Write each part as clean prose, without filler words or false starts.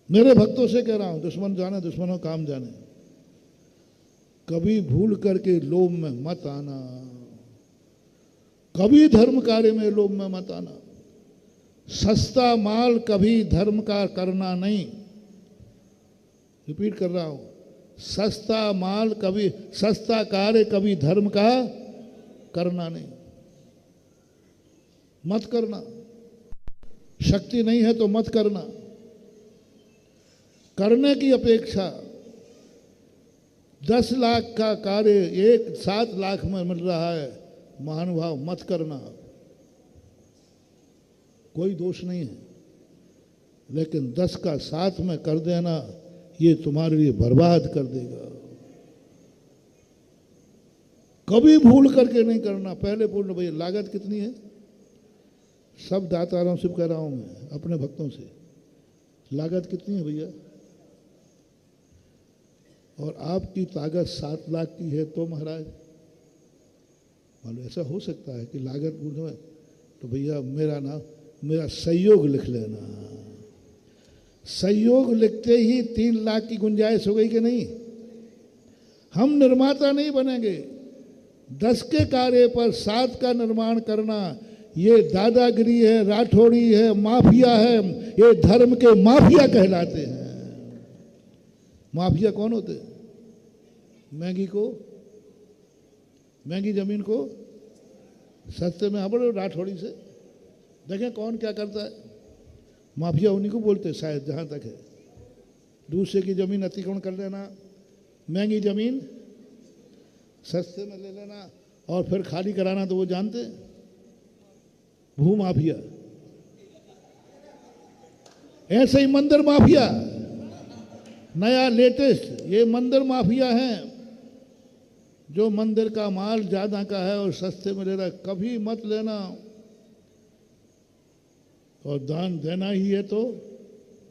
मेरे भक्तों से कह रहा हूं, दुश्मन जाने दुश्मनों काम जाने, कभी भूल करके लोभ में मत आना, कभी धर्म कार्य में लोभ में मत आना। सस्ता माल कभी धर्म का करना नहीं। रिपीट कर रहा हूं, सस्ता माल कभी, सस्ता कार्य कभी धर्म का करना नहीं। मत करना, शक्ति नहीं है तो मत करना। करने की अपेक्षा 10 लाख का कार्य 7 लाख में मिल रहा है, महानुभाव मत करना। कोई दोष नहीं है, लेकिन 10 का 7 में कर देना ये तुम्हारे लिए बर्बाद कर देगा। कभी भूल करके नहीं करना। पहले पूर्ण भैया लागत कितनी है, सब दातारों से कह रहा हूं मैं, अपने भक्तों से, लागत कितनी है भैया? और आपकी ताकत 7 लाख की है तो महाराज, मालूम ऐसा हो सकता है कि लागत पूर्ण है तो भैया मेरा सहयोग लिख लेना। सहयोग लिखते ही 3 लाख की गुंजाइश हो गई कि नहीं? हम निर्माता नहीं बनेंगे। 10 के कार्य पर 7 का निर्माण करना ये दादागिरी है, राठौड़ी है, माफिया है। ये धर्म के माफिया कहलाते हैं। माफिया कौन होते? महंगी जमीन को सस्ते में हबड़ो राठौड़ी से। देखें कौन क्या करता है। माफिया उन्हीं को बोलते शायद, जहां तक है। दूसरे की जमीन अतिक्रमण कर लेना, महंगी जमीन सस्ते में ले लेना और फिर खाली कराना, तो वो जानते हैं, भू माफिया। ऐसे ही मंदिर माफिया, नया लेटेस्ट ये मंदिर माफिया हैं, जो मंदिर का माल ज्यादा का है और सस्ते में ले रहा है। कभी मत लेना। और दान देना ही है तो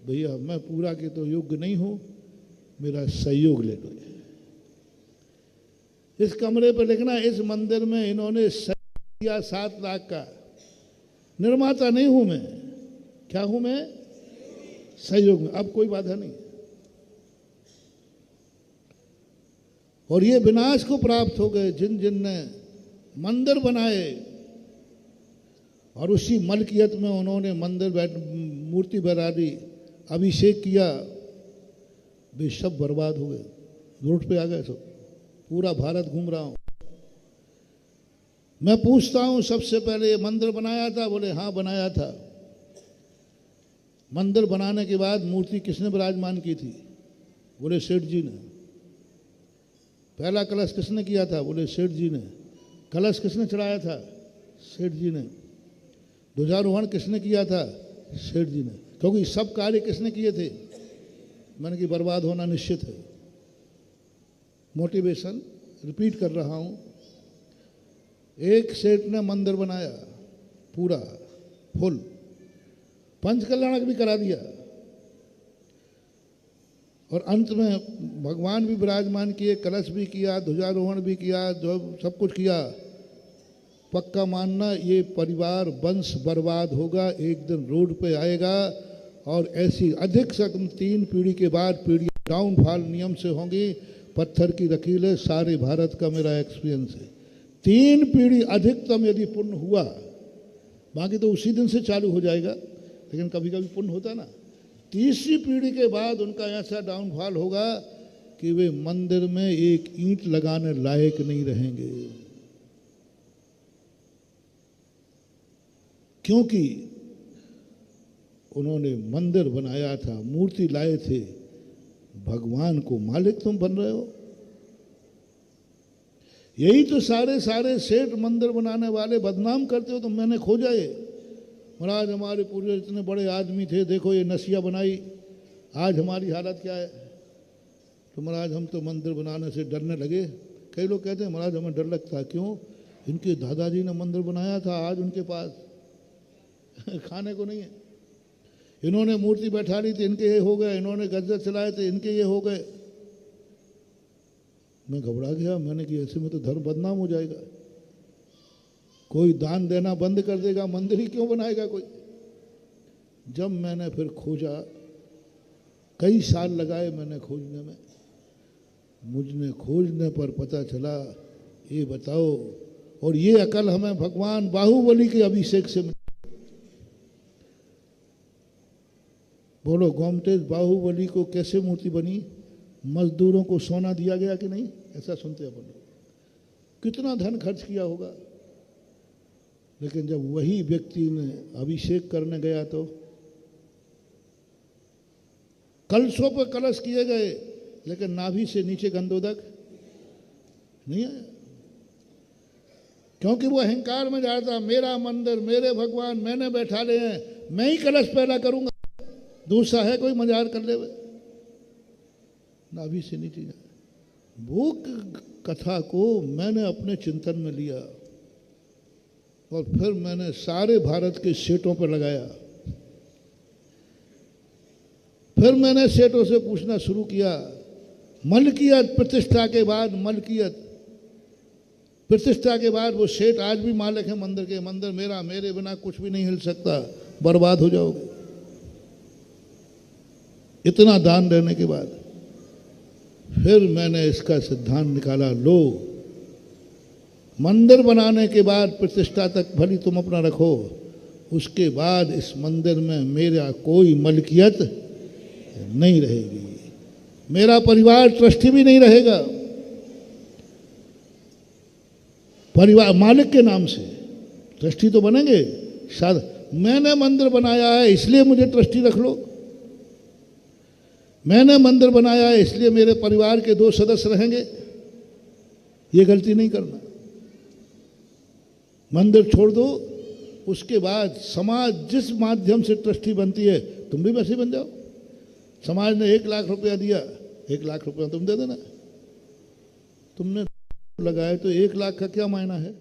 भैया मैं पूरा के तो योग्य नहीं हूं, मेरा सहयोग ले लो। इस कमरे पर लिखना, इस मंदिर में इन्होंने सहयोग दिया 7 लाख का। निर्माता नहीं हूं मैं, क्या हूं मैं? सहयोग में। अब कोई बाधा नहीं। और ये विनाश को प्राप्त हो गए जिन जिन ने मंदिर बनाए और उसी मलकियत में उन्होंने मूर्ति बना दी, अभिषेक किया, वे सब बर्बाद हो गए, रोड पे आ गए सब। पूरा भारत घूम रहा हूं, मैं पूछता हूं सबसे पहले ये मंदिर बनाया था? बोले हाँ बनाया था। मंदिर बनाने के बाद मूर्ति किसने विराजमान की थी? बोले सेठ जी ने। पहला कलश किसने किया था? बोले सेठ जी ने। कलश किसने चढ़ाया था? सेठ जी ने। ध्वजारोहण किसने किया था? सेठ जी ने। क्योंकि सब कार्य किसने किए थे? मैंने कि बर्बाद होना निश्चित है। मोटिवेशन रिपीट कर रहा हूं, एक सेठ ने मंदिर बनाया पूरा फुल, पंचकल्याणक भी करा दिया, और अंत में भगवान भी विराजमान किए, कलश भी किया, ध्वजारोहण भी किया, जो सब कुछ किया। पक्का मानना ये परिवार वंश बर्बाद होगा, एक दिन रोड पे आएगा। और ऐसी अधिक से 3 पीढ़ी के बाद पीढ़ी डाउनफॉल नियम से होंगी। पत्थर की लकीरें सारे भारत का मेरा एक्सपीरियंस है। 3 पीढ़ी अधिकतम यदि पुण्य हुआ, बाकी तो उसी दिन से चालू हो जाएगा, लेकिन कभी कभी पुण्य होता ना। 3री पीढ़ी के बाद उनका ऐसा डाउनफॉल होगा कि वे मंदिर में एक ईंट लगाने लायक नहीं रहेंगे। क्योंकि उन्होंने मंदिर बनाया था, मूर्ति लाए थे, भगवान को मालिक तुम बन रहे हो। यही तो सारे सेठ मंदिर बनाने वाले बदनाम करते हो। तो मैंने खोजा ये, महाराज हमारे पूर्वज इतने बड़े आदमी थे, देखो ये नसिया बनाई, आज हमारी हालत क्या है। तो महाराज हम तो मंदिर बनाने से डरने लगे। कई लोग कहते हैं महाराज हमें डर लगता है। क्यों? इनके दादाजी ने मंदिर बनाया था, आज उनके पास खाने को नहीं है। इन्होंने मूर्ति बैठा ली थी, इनके ये हो गए। इन्होंने गज्जर चलाए थे, इनके ये हो गए। मैं घबरा गया। मैंने कि ऐसे में तो धर्म बदनाम हो जाएगा, कोई दान देना बंद कर देगा, मंदिर ही क्यों बनाएगा कोई। जब मैंने फिर खोजा कई साल लगाए मैंने खोजने में। मुझने खोजने पर पता चला, ये बताओ, और ये अकल हमें भगवान बाहुबली के अभिषेक से मिली। बोलो गोमतेज, बाहुबली को कैसे मूर्ति बनी? मजदूरों को सोना दिया गया कि नहीं? ऐसा सुनते हैं अपन लोग। कितना धन खर्च किया होगा, लेकिन जब वही व्यक्ति ने अभिषेक करने गया तो कलशों पर कलश किए गए, लेकिन नाभि से नीचे गंधोदक नहीं आया, क्योंकि वो अहंकार में जाता, मेरा मंदिर, मेरे भगवान मैंने बैठा ले हैं, मैं ही कलश पैदा करूंगा, दूसरा है कोई मजार कर ले। नाभि से नीचे जाए। वो कथा को मैंने अपने चिंतन में लिया और फिर मैंने सारे भारत के सेठों पर लगाया। फिर मैंने सेठों से पूछना शुरू किया, मलकियत प्रतिष्ठा के बाद, मलकियत प्रतिष्ठा के बाद वो सेठ आज भी मालिक है मंदिर के, मंदिर मेरा, मेरे बिना कुछ भी नहीं हिल सकता, बर्बाद हो जाओगे। इतना दान देने के बाद फिर मैंने इसका सिद्धांत निकाला, लो मंदिर बनाने के बाद प्रतिष्ठा तक भली तुम अपना रखो, उसके बाद इस मंदिर में मेरा कोई मलकियत नहीं रहेगी, मेरा परिवार ट्रस्टी भी नहीं रहेगा, परिवार मालिक के नाम से ट्रस्टी तो बनेंगे, शायद मैंने मंदिर बनाया है इसलिए मुझे ट्रस्टी रख लो, मैंने मंदिर बनाया है इसलिए मेरे परिवार के 2 सदस्य रहेंगे, ये गलती नहीं करना। मंदिर छोड़ दो, उसके बाद समाज जिस माध्यम से ट्रस्टी बनती है तुम भी वैसे बन जाओ। समाज ने 1 लाख रुपया दिया, 1 लाख रुपया तुम दे देना, तुमने लगाए तो 1 लाख का क्या मायना है?